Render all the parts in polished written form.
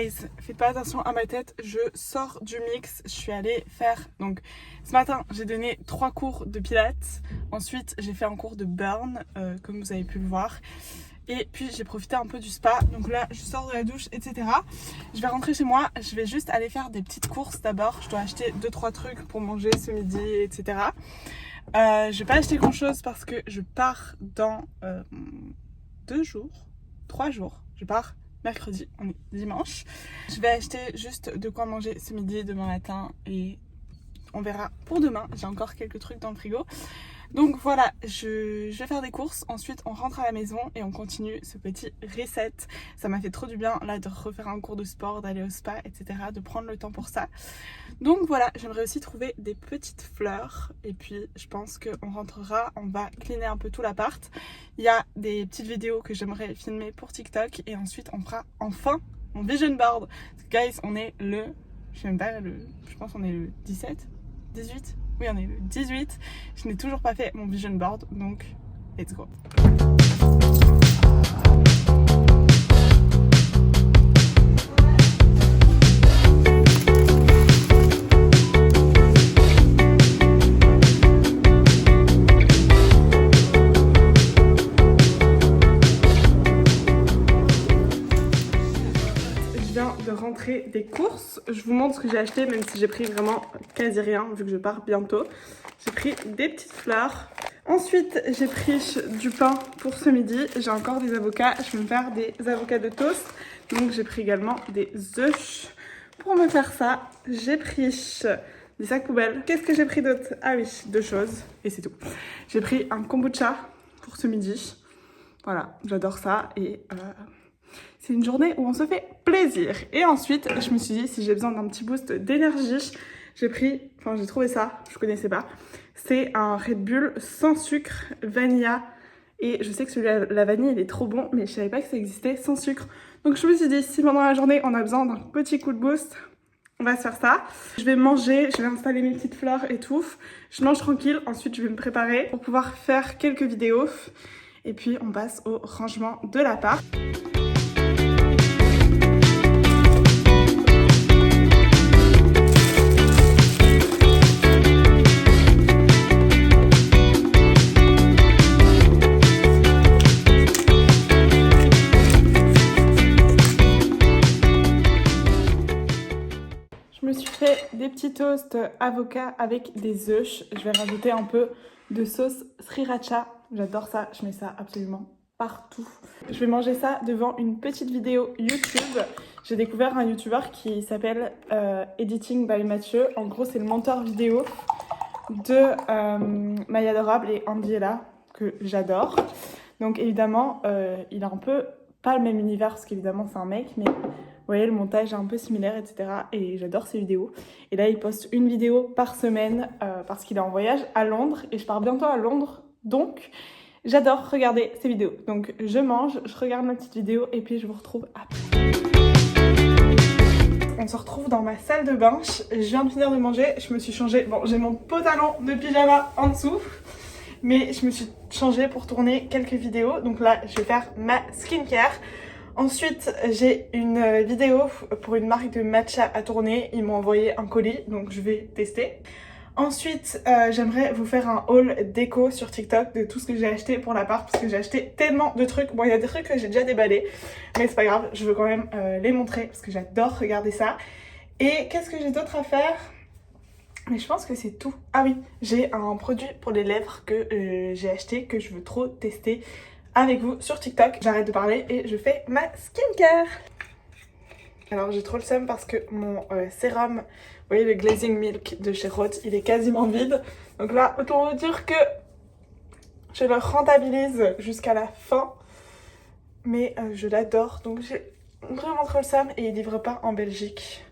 Guys, faites pas attention à ma tête, je sors du mix, je suis allée faire, donc ce matin j'ai donné 3 cours de pilates, ensuite j'ai fait un cours de burn, comme vous avez pu le voir, et puis j'ai profité un peu du spa, donc là je sors de la douche, etc. Je vais rentrer chez moi, je vais juste aller faire des petites courses d'abord, je dois acheter 2-3 trucs pour manger ce midi, etc. Je vais pas acheter grand chose parce que je pars dans 3 jours, je pars mercredi, on est dimanche. Je vais acheter juste de quoi manger ce midi, demain matin, et on verra pour demain. J'ai encore quelques trucs dans le frigo. Donc voilà, je vais faire des courses, ensuite on rentre à la maison et on continue ce petit reset. Ça m'a fait trop du bien là de refaire un cours de sport, d'aller au spa, etc. De prendre le temps pour ça. Donc voilà, j'aimerais aussi trouver des petites fleurs. Et puis je pense qu'on rentrera, on va cleaner un peu tout l'appart. Il y a des petites vidéos que j'aimerais filmer pour TikTok. Et ensuite on fera enfin mon vision board. Guys, on est le... Je sais même pas, je pense qu'on est le 17, 18. Oui, on est le 18. Je n'ai toujours pas fait mon vision board, donc let's go. De rentrer des courses, je vous montre ce que j'ai acheté, même si j'ai pris vraiment quasi rien vu que je pars bientôt. J'ai pris des petites fleurs, ensuite j'ai pris du pain pour ce midi, j'ai encore des avocats, je vais me faire des avocats de toast, donc j'ai pris également des œufs pour me faire ça. J'ai pris des sacs poubelles. Qu'est-ce que j'ai pris d'autre? Ah oui, 2 choses et c'est tout. J'ai pris un kombucha pour ce midi, voilà, j'adore ça et c'est une journée où on se fait plaisir. Et ensuite, je me suis dit, si j'ai besoin d'un petit boost d'énergie, j'ai trouvé ça, je connaissais pas. C'est un Red Bull sans sucre, vanilla. Et je sais que celui à la vanille, il est trop bon, mais je savais pas que ça existait sans sucre. Donc je me suis dit, si pendant la journée, on a besoin d'un petit coup de boost, on va se faire ça. Je vais manger, je vais installer mes petites fleurs et tout. Je mange tranquille, ensuite je vais me préparer pour pouvoir faire quelques vidéos. Et puis on passe au rangement de l'appart. Je me suis fait des petits toasts avocat avec des œufs. Je vais rajouter un peu de sauce sriracha. J'adore ça, je mets ça absolument partout. Je vais manger ça devant une petite vidéo YouTube. J'ai découvert un YouTuber qui s'appelle Editing by Mathieu. En gros, c'est le monteur vidéo de Maya Adorable et Andiella, que j'adore. Donc évidemment, il a un peu pas le même univers parce qu'évidemment c'est un mec, mais vous voyez, le montage est un peu similaire, etc. Et j'adore ses vidéos. Et là, il poste une vidéo par semaine parce qu'il est en voyage à Londres. Et je pars bientôt à Londres. Donc, j'adore regarder ses vidéos. Donc, je mange, je regarde ma petite vidéo et puis je vous retrouve après. On se retrouve dans ma salle de bain. Je viens de finir de manger. Je me suis changée. Bon, j'ai mon pantalon de pyjama en dessous. Mais je me suis changée pour tourner quelques vidéos. Donc là, je vais faire ma skincare. Ensuite, j'ai une vidéo pour une marque de matcha à tourner. Ils m'ont envoyé un colis, donc je vais tester. Ensuite, j'aimerais vous faire un haul déco sur TikTok de tout ce que j'ai acheté pour l'appart, parce que j'ai acheté tellement de trucs. Bon, il y a des trucs que j'ai déjà déballés, mais c'est pas grave, je veux quand même les montrer, parce que j'adore regarder ça. Et qu'est-ce que j'ai d'autre à faire? Mais je pense que c'est tout. Ah oui, j'ai un produit pour les lèvres que j'ai acheté, que je veux trop tester avec vous sur TikTok. J'arrête de parler et je fais ma skincare. Alors j'ai trop le seum parce que mon sérum, vous voyez le Glazing Milk de chez Rot, il est quasiment vide. Donc là, autant vous dire que je le rentabilise jusqu'à la fin. Mais je l'adore, donc j'ai vraiment trop le seum et il livre pas en Belgique.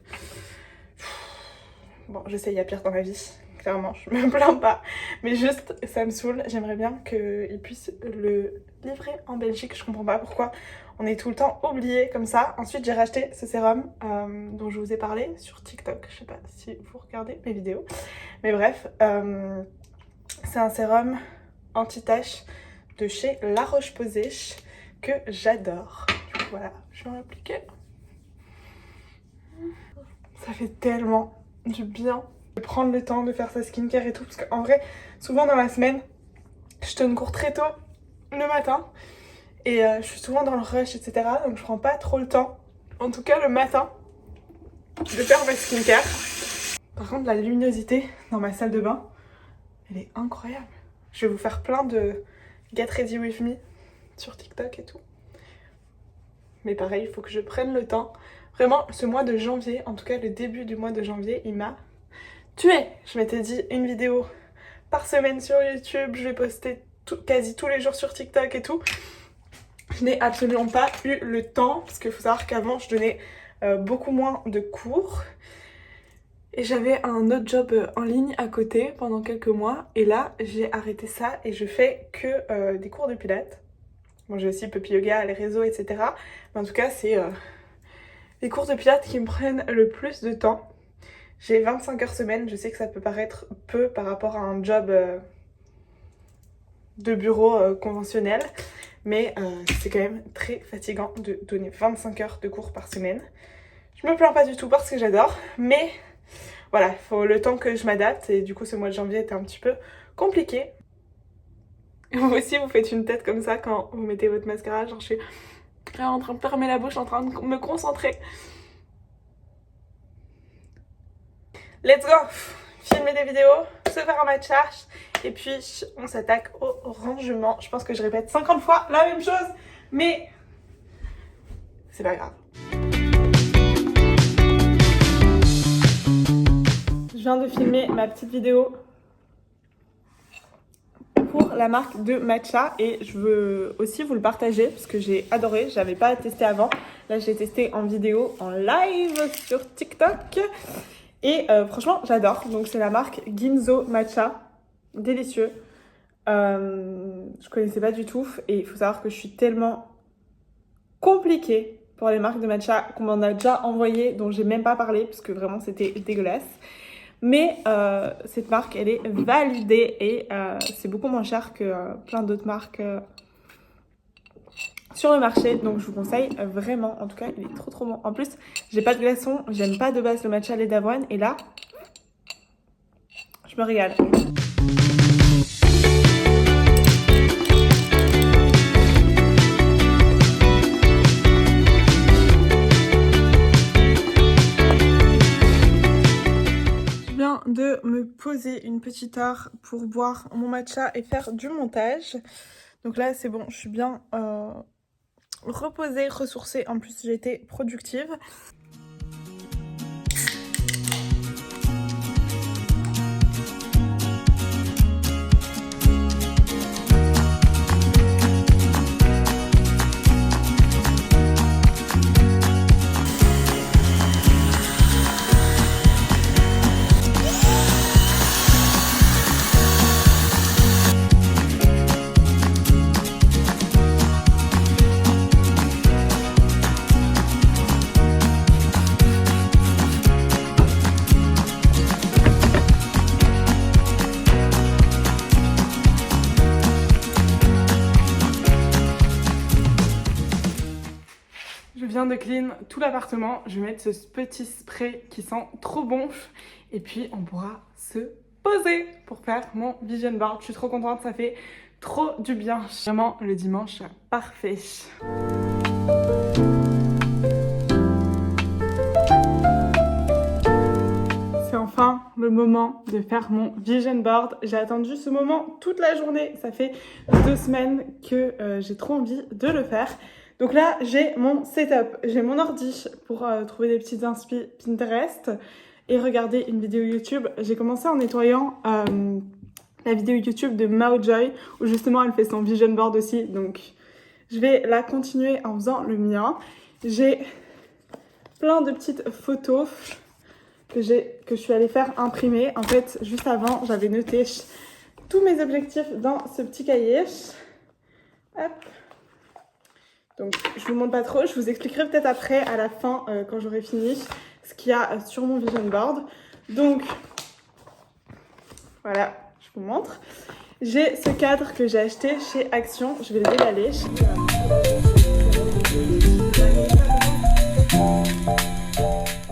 Bon, je sais, il y a pire dans ma vie. Clairement, je me plains pas. Mais juste, ça me saoule. J'aimerais bien qu'ils puissent le livrer en Belgique. Je comprends pas pourquoi on est tout le temps oublié comme ça. Ensuite, j'ai racheté ce sérum dont je vous ai parlé sur TikTok. Je sais pas si vous regardez mes vidéos. Mais bref, c'est un sérum anti-tache de chez La Roche-Posay que j'adore. Voilà, je vais en appliquer. Ça fait tellement du bien de prendre le temps de faire sa skincare et tout. Parce qu'en vrai, souvent dans la semaine, je donne cours très tôt le matin. Et je suis souvent dans le rush, etc. Donc je prends pas trop le temps, en tout cas le matin, de faire ma skincare. Par contre, la luminosité dans ma salle de bain, elle est incroyable. Je vais vous faire plein de Get Ready With Me sur TikTok et tout. Mais pareil, il faut que je prenne le temps. Vraiment, ce mois de janvier, en tout cas le début du mois de janvier, il m'a tuée. Je m'étais dit une vidéo par semaine sur YouTube, je vais poster quasi tous les jours sur TikTok et tout. Je n'ai absolument pas eu le temps, parce qu'il faut savoir qu'avant je donnais beaucoup moins de cours. Et j'avais un autre job en ligne à côté pendant quelques mois. Et là, j'ai arrêté ça et je fais que des cours de pilates. Bon, j'ai aussi Puppy Yoga, les réseaux, etc. Mais en tout cas, c'est les cours de pilates qui me prennent le plus de temps. J'ai 25 heures semaine. Je sais que ça peut paraître peu par rapport à un job de bureau conventionnel. Mais c'est quand même très fatigant de donner 25 heures de cours par semaine. Je me plains pas du tout parce que j'adore. Mais voilà, il faut le temps que je m'adapte. Et du coup, ce mois de janvier était un petit peu compliqué. Vous aussi, vous faites une tête comme ça quand vous mettez votre mascara. Genre, je suis en train de fermer la bouche, en train de me concentrer. Let's go! Filmer des vidéos, se faire un matcha. Et puis, on s'attaque au rangement. Je pense que je répète 50 fois la même chose. Mais c'est pas grave. Je viens de filmer ma petite vidéo pour la marque de matcha et je veux aussi vous le partager parce que j'ai adoré, j'avais pas testé avant. Là j'ai testé en vidéo, en live sur TikTok et franchement j'adore. Donc c'est la marque Ginzo Matcha, délicieux. Je connaissais pas du tout et il faut savoir que je suis tellement compliquée pour les marques de matcha qu'on m'en a déjà envoyé, dont j'ai même pas parlé parce que vraiment c'était dégueulasse. Mais cette marque, elle est validée et c'est beaucoup moins cher que plein d'autres marques sur le marché. Donc je vous conseille vraiment, en tout cas, il est trop bon. En plus, j'ai pas de glaçons, j'aime pas de base le matcha lait d'avoine. Et là, je me régale. De me poser une petite heure pour boire mon matcha et faire du montage. Donc là c'est bon, je suis bien reposée, ressourcée. En plus j'ai été productive. Je viens de clean tout l'appartement. Je vais mettre ce petit spray qui sent trop bon. Et puis on pourra se poser pour faire mon vision board. Je suis trop contente, ça fait trop du bien. Vraiment le dimanche parfait. C'est enfin le moment de faire mon vision board. J'ai attendu ce moment toute la journée. Ça fait 2 semaines que j'ai trop envie de le faire. Donc là, j'ai mon setup. J'ai mon ordi pour trouver des petites inspi Pinterest et regarder une vidéo YouTube. J'ai commencé en nettoyant la vidéo YouTube de Maojoy où justement elle fait son vision board aussi. Donc je vais la continuer en faisant le mien. J'ai plein de petites photos que je suis allée faire imprimer. En fait, juste avant, j'avais noté tous mes objectifs dans ce petit cahier. Hop. Donc, je vous montre pas trop. Je vous expliquerai peut-être après, à la fin, quand j'aurai fini, ce qu'il y a sur mon vision board. Donc, voilà, je vous montre. J'ai ce cadre que j'ai acheté chez Action. Je vais le déballer.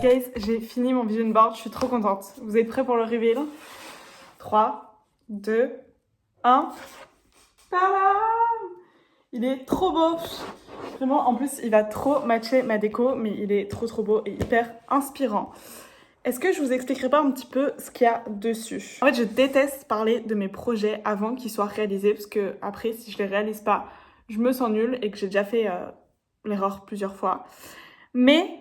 Guys, j'ai fini mon vision board, je suis trop contente. Vous êtes prêts pour le reveal? 3, 2, 1. Tadam! Il est trop beau. Vraiment, en plus, il va trop matcher ma déco, mais il est trop beau et hyper inspirant. Est-ce que je vous expliquerai pas un petit peu ce qu'il y a dessus? En fait, je déteste parler de mes projets avant qu'ils soient réalisés, parce que après, si je les réalise pas, je me sens nulle et que j'ai déjà fait l'erreur plusieurs fois. Mais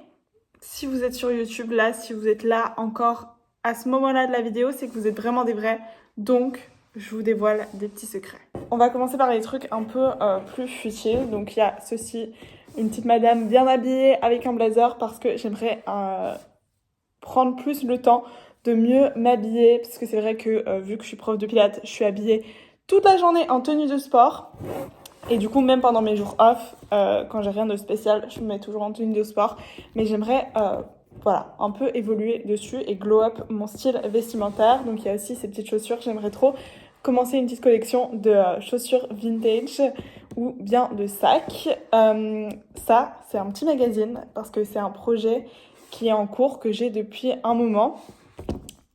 si vous êtes sur YouTube, là, si vous êtes là encore à ce moment-là de la vidéo, c'est que vous êtes vraiment des vrais. Donc, je vous dévoile des petits secrets. On va commencer par les trucs un peu plus futiles. Donc, il y a ceci, une petite madame bien habillée avec un blazer parce que j'aimerais prendre plus le temps de mieux m'habiller. Parce que c'est vrai que vu que je suis prof de pilates, je suis habillée toute la journée en tenue de sport. Et du coup, même pendant mes jours off, quand j'ai rien de spécial, je me mets toujours en tenue de sport. Mais j'aimerais voilà, un peu évoluer dessus et glow up mon style vestimentaire. Donc il y a aussi ces petites chaussures. J'aimerais trop commencer une petite collection de chaussures vintage ou bien de sacs. Ça, c'est un petit magazine parce que c'est un projet qui est en cours, que j'ai depuis un moment.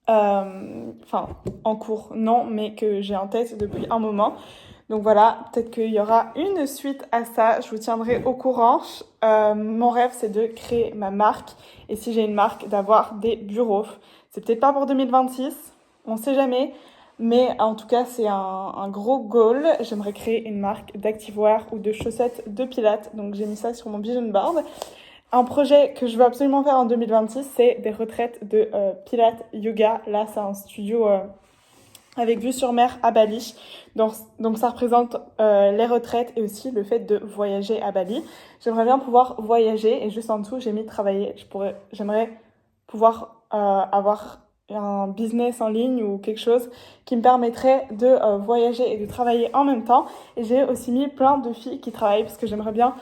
Enfin, en cours, non, mais que j'ai en tête depuis un moment. Donc voilà, peut-être qu'il y aura une suite à ça, je vous tiendrai au courant. Mon rêve, c'est de créer ma marque. Et si j'ai une marque, d'avoir des bureaux. C'est peut-être pas pour 2026, on sait jamais. Mais en tout cas, c'est un gros goal. J'aimerais créer une marque d'activewear ou de chaussettes de pilates. Donc j'ai mis ça sur mon vision board. Un projet que je veux absolument faire en 2026, c'est des retraites de pilates yoga. Là, c'est un studio avec vue sur mer à Bali. Donc ça représente les retraites et aussi le fait de voyager à Bali. J'aimerais bien pouvoir voyager et juste en dessous, j'ai mis travailler. J'aimerais pouvoir avoir un business en ligne ou quelque chose qui me permettrait de voyager et de travailler en même temps. Et j'ai aussi mis plein de filles qui travaillent parce que j'aimerais bien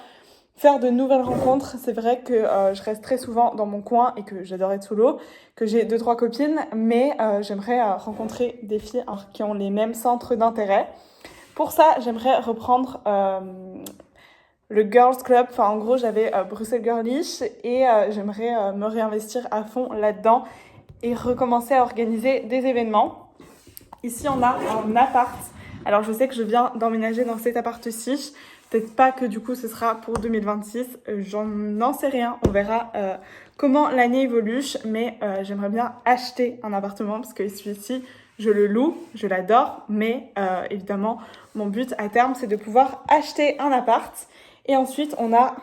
faire de nouvelles rencontres. C'est vrai que je reste très souvent dans mon coin et que j'adore être sous l'eau, que j'ai 2-3 copines, mais j'aimerais rencontrer des filles qui ont les mêmes centres d'intérêt. Pour ça, j'aimerais reprendre le Girls Club. Enfin, en gros, j'avais Bruxelles Girlish et j'aimerais me réinvestir à fond là-dedans et recommencer à organiser des événements. Ici, on a un appart. Alors, je sais que je viens d'emménager dans cet appart-ci. Peut-être pas que du coup ce sera pour 2026, n'en sais rien, on verra comment l'année évolue, mais j'aimerais bien acheter un appartement parce que celui-ci, je le loue, je l'adore, mais évidemment, mon but à terme, c'est de pouvoir acheter un appart. Et ensuite, on a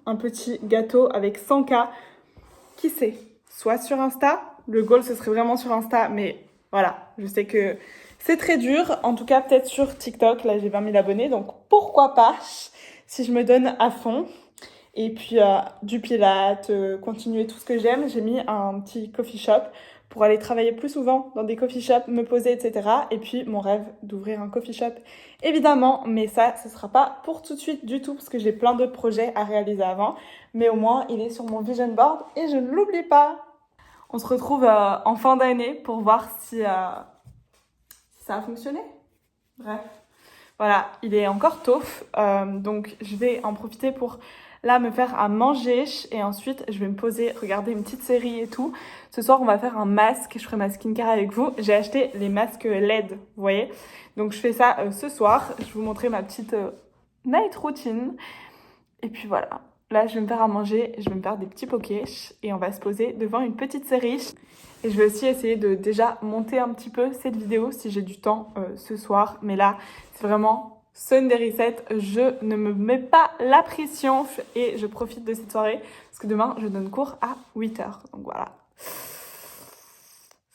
un petit gâteau avec 100K, qui sait, soit sur Insta, le goal ce serait vraiment sur Insta, mais voilà, je sais que c'est très dur, en tout cas peut-être sur TikTok, là j'ai 20 000 abonnés, donc pourquoi pas si je me donne à fond. Et puis du pilates, continuer tout ce que j'aime, j'ai mis un petit coffee shop pour aller travailler plus souvent dans des coffee shops, me poser, etc. Et puis mon rêve d'ouvrir un coffee shop, évidemment, mais ça, ce sera pas pour tout de suite du tout parce que j'ai plein d'autres projets à réaliser avant. Mais au moins, il est sur mon vision board et je ne l'oublie pas. On se retrouve en fin d'année pour voir si ça a fonctionné. Bref, voilà, il est encore tôt, donc je vais en profiter pour là me faire à manger et ensuite je vais me poser, regarder une petite série et tout. Ce soir, on va faire un masque, je ferai ma skincare avec vous. J'ai acheté les masques LED, vous voyez. Donc je fais ça ce soir, je vais vous montrer ma petite night routine. Et puis voilà, là je vais me faire à manger, je vais me faire des petits pokés et on va se poser devant une petite série. Et je vais aussi essayer de déjà monter un petit peu cette vidéo si j'ai du temps ce soir. Mais là, c'est vraiment Sunday Reset. Je ne me mets pas la pression et je profite de cette soirée. Parce que demain, je donne cours à 8h. Donc voilà.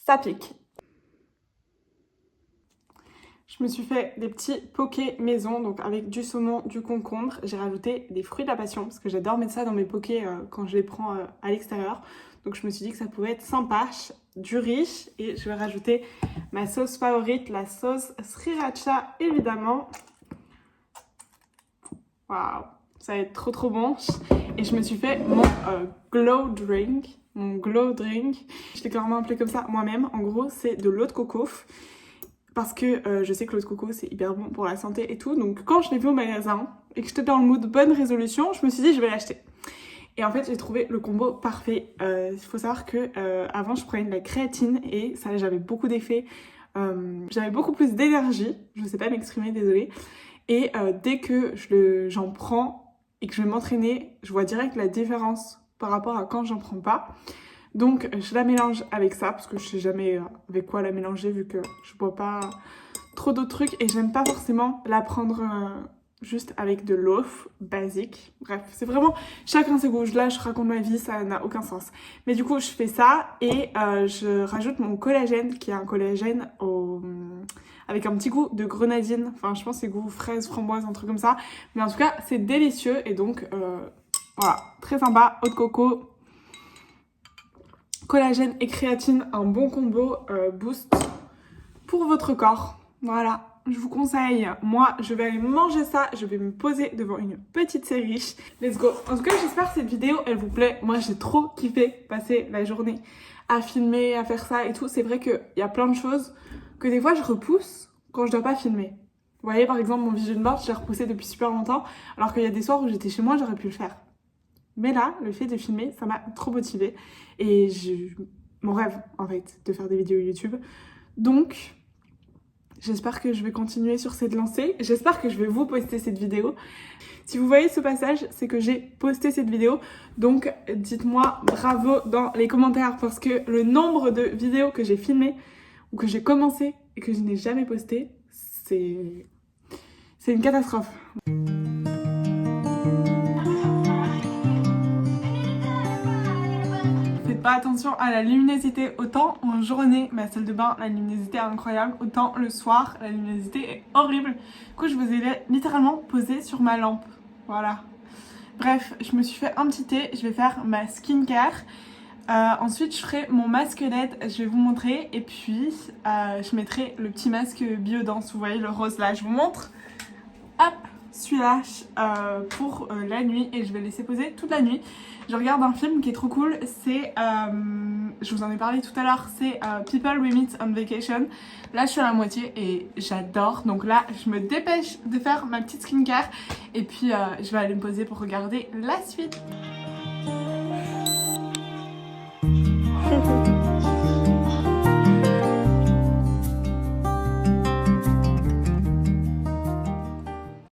Ça pique. Je me suis fait des petits pokés maison, donc avec du saumon, du concombre. J'ai rajouté des fruits de la passion parce que j'adore mettre ça dans mes pokés quand je les prends à l'extérieur. Donc je me suis dit que ça pouvait être sympa, du riz. Et je vais rajouter ma sauce favorite, la sauce sriracha évidemment. Waouh, ça va être trop bon. Et je me suis fait mon glow drink. Mon glow drink. Je l'ai clairement appelé comme ça moi-même. En gros, c'est de l'eau de coco. Parce que je sais que l'eau de coco c'est hyper bon pour la santé et tout. Donc quand je l'ai vu au magasin et que j'étais dans le mood bonne résolution, je me suis dit je vais l'acheter. Et en fait j'ai trouvé le combo parfait. Il faut savoir que avant je prenais de la créatine et ça j'avais beaucoup d'effets. J'avais beaucoup plus d'énergie, je sais pas m'exprimer, désolée. Et dès que j'en prends et que je vais m'entraîner, je vois direct la différence par rapport à quand j'en prends pas. Donc je la mélange avec ça parce que je sais jamais avec quoi la mélanger vu que je bois pas trop d'autres trucs et j'aime pas forcément la prendre juste avec de l'eau basique. Bref, c'est vraiment chacun ses goûts. Là je raconte ma vie, ça n'a aucun sens. Mais du coup je fais ça et je rajoute mon collagène qui est un collagène avec un petit goût de grenadine. Enfin je pense que c'est goût fraise, framboise, un truc comme ça. Mais en tout cas c'est délicieux et donc voilà, très sympa, eau de coco. Collagène et créatine, un bon combo boost pour votre corps. Voilà, je vous conseille. Moi, je vais aller manger ça. Je vais me poser devant une petite série. Let's go. En tout cas, j'espère que cette vidéo, elle vous plaît. Moi, j'ai trop kiffé passer la journée à filmer, à faire ça et tout. C'est vrai qu'il y a plein de choses que des fois, je repousse quand je dois pas filmer. Vous voyez, par exemple, mon vision board, je l'ai repoussé depuis super longtemps. Alors qu'il y a des soirs où j'étais chez moi, j'aurais pu le faire. Mais là, le fait de filmer, ça m'a trop motivée. Et mon rêve, en fait, de faire des vidéos YouTube. Donc, j'espère que je vais continuer sur cette lancée. J'espère que je vais vous poster cette vidéo. Si vous voyez ce passage, c'est que j'ai posté cette vidéo. Donc, dites-moi bravo dans les commentaires. Parce que le nombre de vidéos que j'ai filmées ou que j'ai commencé et que je n'ai jamais posté, c'est une catastrophe. Pas attention à la luminosité, autant en journée ma salle de bain la luminosité est incroyable, autant le soir la luminosité est horrible. Du coup je vous ai littéralement posé sur ma lampe, voilà. Bref, je me suis fait un petit thé, je vais faire ma skincare. Ensuite je ferai mon masque LED, je vais vous montrer, et puis je mettrai le petit masque Biodance, vous voyez le rose là, je vous montre. Hop, celui-là pour la nuit et je vais le laisser poser toute la nuit. Je regarde un film qui est trop cool, c'est, je vous en ai parlé tout à l'heure, c'est People We Meet on Vacation. Là je suis à la moitié et j'adore, donc là je me dépêche de faire ma petite skincare et puis je vais aller me poser pour regarder la suite.